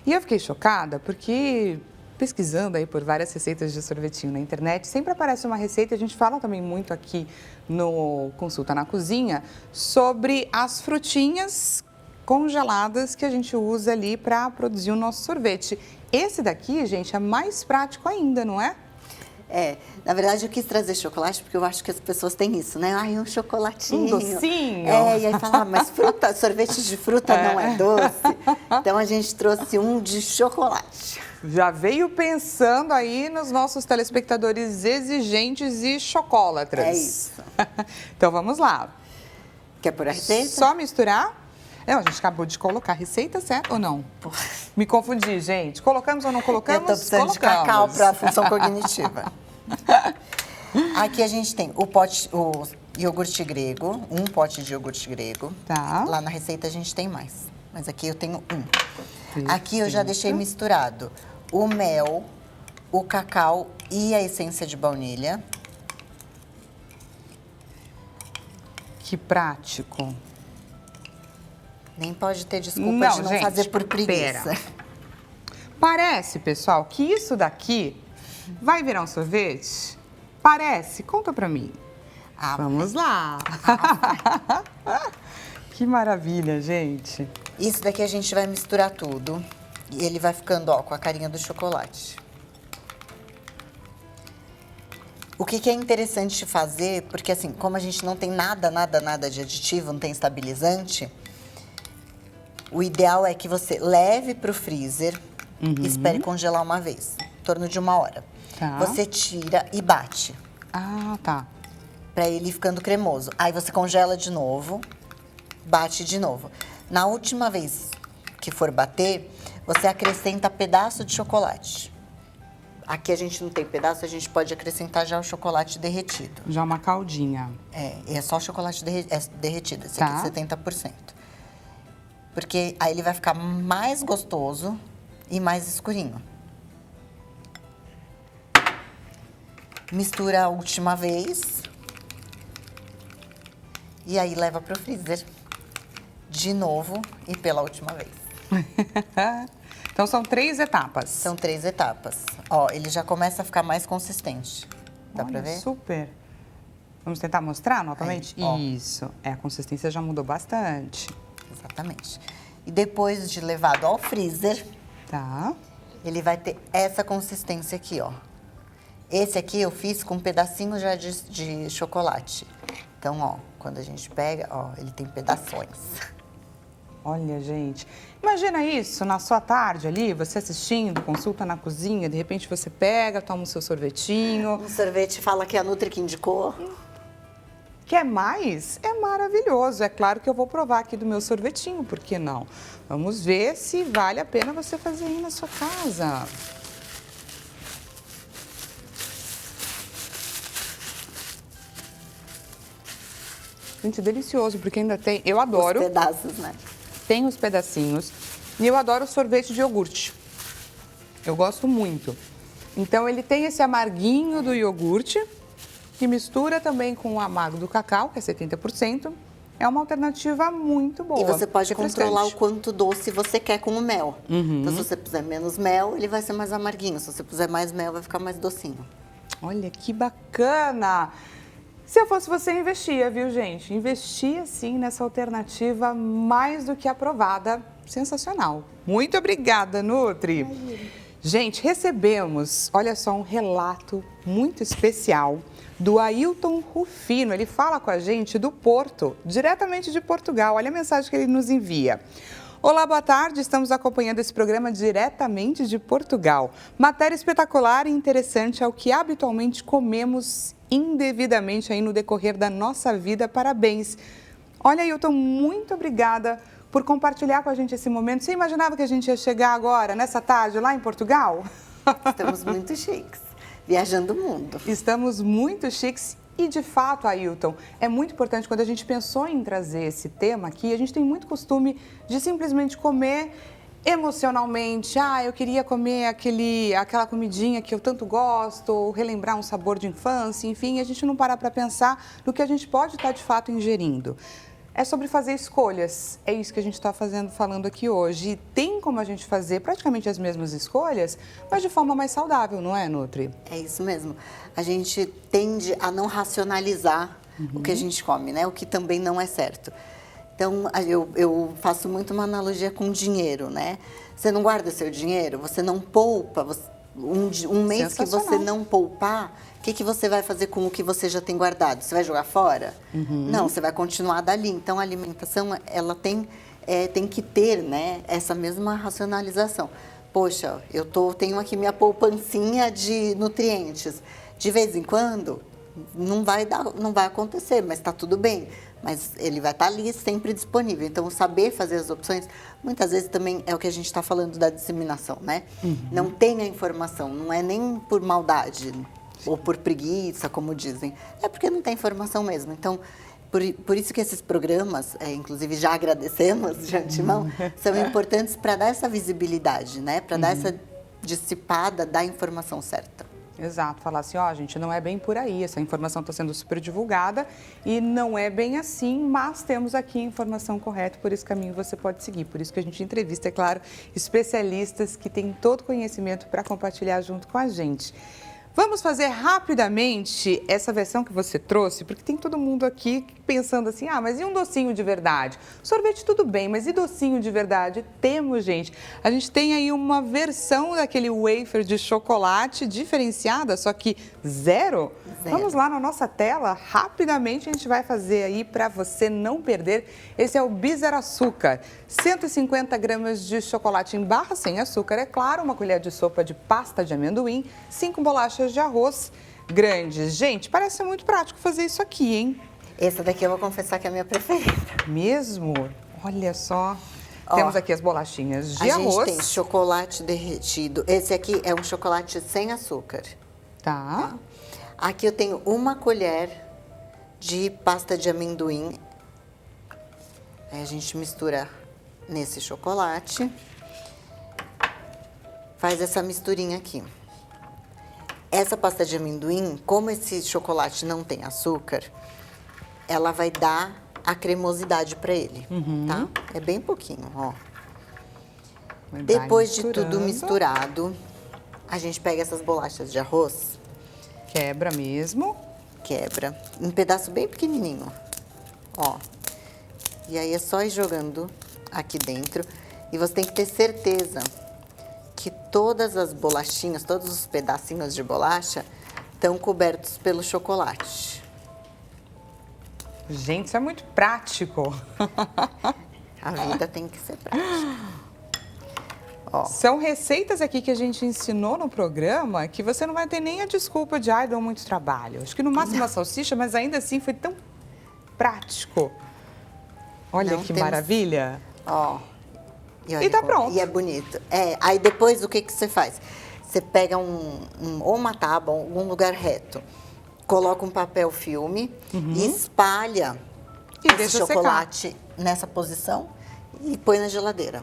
E eu fiquei chocada porque pesquisando aí por várias receitas de sorvetinho na internet, sempre aparece uma receita, a gente fala também muito aqui no Consulta na Cozinha, sobre as frutinhas congeladas que a gente usa ali para produzir o nosso sorvete. Esse daqui, gente, é mais prático ainda, não é? Na verdade eu quis trazer chocolate porque eu acho que as pessoas têm isso, né? Ai, um chocolatinho. Um docinho. E aí fala, mas fruta, sorvete de fruta não é doce. Então a gente trouxe um de chocolate. Já veio pensando aí nos nossos telespectadores exigentes e chocolatras. É isso. Então vamos lá. Quer pôr a receita? Só misturar? Não, a gente acabou de colocar a receita, certo ou não? Me confundi, gente. Colocamos ou não colocamos? Eu tô precisando de cacau para a função cognitiva. Aqui a gente tem o iogurte grego, um pote de iogurte grego. Tá. Lá na receita a gente tem mais, mas aqui eu tenho um. Perfeito. Aqui eu já deixei misturado o mel, o cacau e a essência de baunilha. Que prático. Nem pode ter desculpa de não gente, fazer por preguiça. pera. Parece, pessoal, que isso daqui vai virar um sorvete? Parece? Conta pra mim. Vamos lá. Que maravilha, gente. Isso daqui a gente vai misturar tudo e ele vai ficando, ó, com a carinha do chocolate. O que é interessante fazer, porque assim, como a gente não tem nada de aditivo, não tem estabilizante, o ideal é que você leve para o freezer e espere congelar uma vez, em torno de 1 hora. Tá. Você tira e bate, Ah, tá. para ele ir ficando cremoso. Aí você congela de novo, bate de novo. Na última vez que for bater, você acrescenta pedaço de chocolate. Aqui a gente não tem pedaço, a gente pode acrescentar já o chocolate derretido. Já uma caldinha. É só chocolate derretido, esse Tá. aqui 70%. Porque aí ele vai ficar mais gostoso e mais escurinho. Mistura a última vez. E aí leva pro freezer. De novo e pela última vez. Então são 3 etapas. São 3 etapas. Ó, ele já começa a ficar mais consistente. Dá pra Olha, ver? super. Vamos tentar mostrar novamente? Aí, ó. Isso. A consistência já mudou bastante. Exatamente. E depois de levado ao freezer, Tá. ele vai ter essa consistência aqui, ó. Esse aqui eu fiz com um pedacinho já de chocolate. Então, ó, quando a gente pega, ó, ele tem pedaços. Olha, gente. Imagina isso na sua tarde ali, você assistindo, Consulta na Cozinha, de repente você pega, toma o seu sorvetinho. Um sorvete fala que é a Nutri que indicou. Quer mais? É maravilhoso. É claro que eu vou provar aqui do meu sorvetinho, por que não? Vamos ver se vale a pena você fazer aí na sua casa. Gente, delicioso, porque ainda tem... Eu adoro. Os pedaços, né? Tem os pedacinhos. E eu adoro sorvete de iogurte. Eu gosto muito. Então, ele tem esse amarguinho do iogurte, que mistura também com o amargo do cacau, que é 70%. É uma alternativa muito boa. E você pode refrescante. controlar o quanto doce você quer com o mel. Então, se você puser menos mel, ele vai ser mais amarguinho. Se você puser mais mel, vai ficar mais docinho. Olha, que bacana! Se eu fosse você, investia, viu, gente? Investia, sim, nessa alternativa mais do que aprovada. Sensacional. Muito obrigada, Nutri. Gente, recebemos, olha só, um relato muito especial do Ailton Rufino. Ele fala com a gente do Porto, diretamente de Portugal. Olha a mensagem que ele nos envia. Olá, boa tarde. Estamos acompanhando esse programa diretamente de Portugal. Matéria espetacular e interessante ao que habitualmente comemos indevidamente aí no decorrer da nossa vida. Parabéns. Olha, Ailton, muito obrigada por compartilhar com a gente esse momento. Você imaginava que a gente ia chegar agora, nessa tarde, lá em Portugal? Estamos muito chiques, viajando o mundo. Estamos muito chiques e, de fato, Ailton, é muito importante quando a gente pensou em trazer esse tema aqui, a gente tem muito costume de simplesmente comer emocionalmente. Ah, eu queria comer aquela comidinha que eu tanto gosto, ou relembrar um sabor de infância, enfim, a gente não parar para pensar no que a gente pode estar, de fato, ingerindo. é sobre fazer escolhas. É isso que a gente está falando aqui hoje. E tem como a gente fazer praticamente as mesmas escolhas, mas de forma mais saudável, não é, Nutri? É isso mesmo. A gente tende a não racionalizar o que a gente come, né? O que também não é certo. Então, eu faço muito uma analogia com dinheiro, né? Você não guarda seu dinheiro, você não poupa, um mês que você não poupar, o que você vai fazer com o que você já tem guardado? Você vai jogar fora? Não, você vai continuar dali. Então, a alimentação, ela tem que ter, né, essa mesma racionalização. Poxa, tenho aqui minha poupancinha de nutrientes. De vez em quando, não vai acontecer, mas está tudo bem. Mas ele vai estar ali sempre disponível. Então, saber fazer as opções, muitas vezes também é o que a gente está falando da disseminação, né? Não tem a informação, não é nem por maldade ou por preguiça, como dizem. É porque não tem informação mesmo. Então, por isso que esses programas, inclusive já agradecemos de antemão, são importantes para dar essa visibilidade, né? Para dar essa dissipada da informação certa. Exato, falar assim, ó, gente, não é bem por aí, essa informação está sendo super divulgada e não é bem assim, mas temos aqui a informação correta, por esse caminho você pode seguir. Por isso que a gente entrevista, é claro, especialistas que têm todo conhecimento para compartilhar junto com a gente. Vamos fazer rapidamente essa versão que você trouxe, porque tem todo mundo aqui pensando assim, mas e um docinho de verdade? Sorvete tudo bem, mas e docinho de verdade? Temos, gente. A gente tem aí uma versão daquele wafer de chocolate diferenciada, só que zero. Vamos lá na nossa tela, rapidamente a gente vai fazer aí para você não perder. Esse é o Bizzer Açúcar, 150 gramas de chocolate em barra sem açúcar, é claro, uma colher de sopa de pasta de amendoim, 5 bolachas de arroz grandes. Gente, parece muito prático fazer isso aqui, hein? Essa daqui eu vou confessar que é a minha preferida. Mesmo? Olha só. Temos aqui as bolachinhas de arroz. A gente tem chocolate derretido. Esse aqui é um chocolate sem açúcar. Tá. Aqui eu tenho uma colher de pasta de amendoim. Aí a gente mistura nesse chocolate. Faz essa misturinha aqui. Essa pasta de amendoim, como esse chocolate não tem açúcar, ela vai dar a cremosidade para ele, tá? É bem pouquinho, ó. Depois de tudo misturado, a gente pega essas bolachas de arroz. Quebra mesmo. Quebra. Um pedaço bem pequenininho, ó. E aí é só ir jogando aqui dentro. E você tem que ter certeza que todas as bolachinhas, todos os pedacinhos de bolacha estão cobertos pelo chocolate. Gente, isso é muito prático. A vida tem que ser prática. Ó. São receitas aqui que a gente ensinou no programa que você não vai ter nem a desculpa de, deu muito trabalho. Acho que no máximo uma salsicha, mas ainda assim foi tão prático. Olha que maravilha. Ó. E tá pronto. E é bonito. Aí depois o que você faz? Você pega ou uma tábua, um lugar reto, coloca um papel filme e espalha esse chocolate nessa posição e põe na geladeira.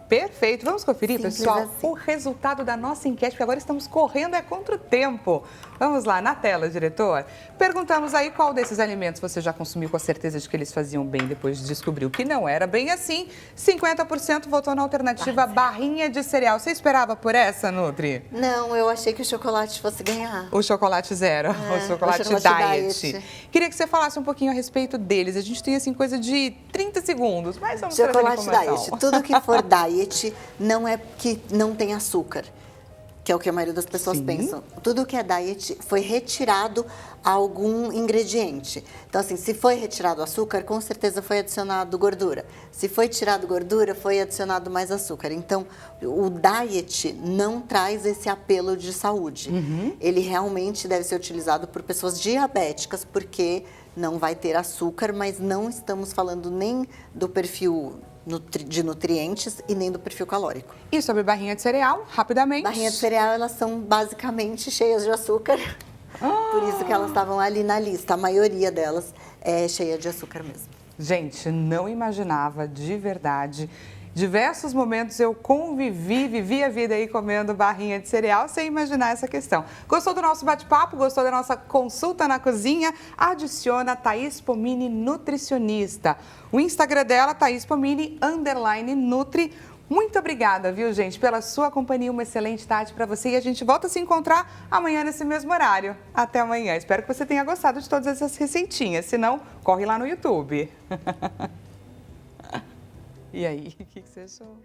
Perfeito. Vamos conferir, Simples pessoal, assim. o resultado da nossa enquete, porque agora estamos correndo contra o tempo. Vamos lá, na tela, diretor. Perguntamos aí qual desses alimentos você já consumiu com a certeza de que eles faziam bem, depois descobriu que não era bem assim. 50% votou na alternativa barrinha de cereal. Você esperava por essa, Nutri? Não, eu achei que o chocolate fosse ganhar. O chocolate zero, o chocolate diet. Queria que você falasse um pouquinho a respeito deles. A gente tem, assim, coisa de 30 segundos, mas vamos trazer Chocolate informação. diet. Tudo que for diet não é que não tem açúcar, que é o que a maioria das pessoas pensam. Tudo que é diet foi retirado algum ingrediente. Então, assim, se foi retirado açúcar, com certeza foi adicionado gordura. Se foi tirado gordura, foi adicionado mais açúcar. Então, o diet não traz esse apelo de saúde. Ele realmente deve ser utilizado por pessoas diabéticas, porque não vai ter açúcar, mas não estamos falando nem do perfil de nutrientes e nem do perfil calórico. E sobre barrinha de cereal, rapidamente? Barrinha de cereal, elas são basicamente cheias de açúcar, por isso que elas estavam ali na lista. A maioria delas é cheia de açúcar mesmo. Gente, não imaginava de verdade. diversos momentos eu vivi a vida aí comendo barrinha de cereal sem imaginar essa questão. Gostou do nosso bate-papo? Gostou da nossa consulta na cozinha? Adiciona a Thaís Pomini Nutricionista. O Instagram dela, @ThaísPomini_Nutri. Muito obrigada, viu, gente, pela sua companhia. Uma excelente tarde para você e a gente volta a se encontrar amanhã nesse mesmo horário. Até amanhã. Espero que você tenha gostado de todas essas receitinhas. Se não, corre lá no YouTube. E aí, o que você achou?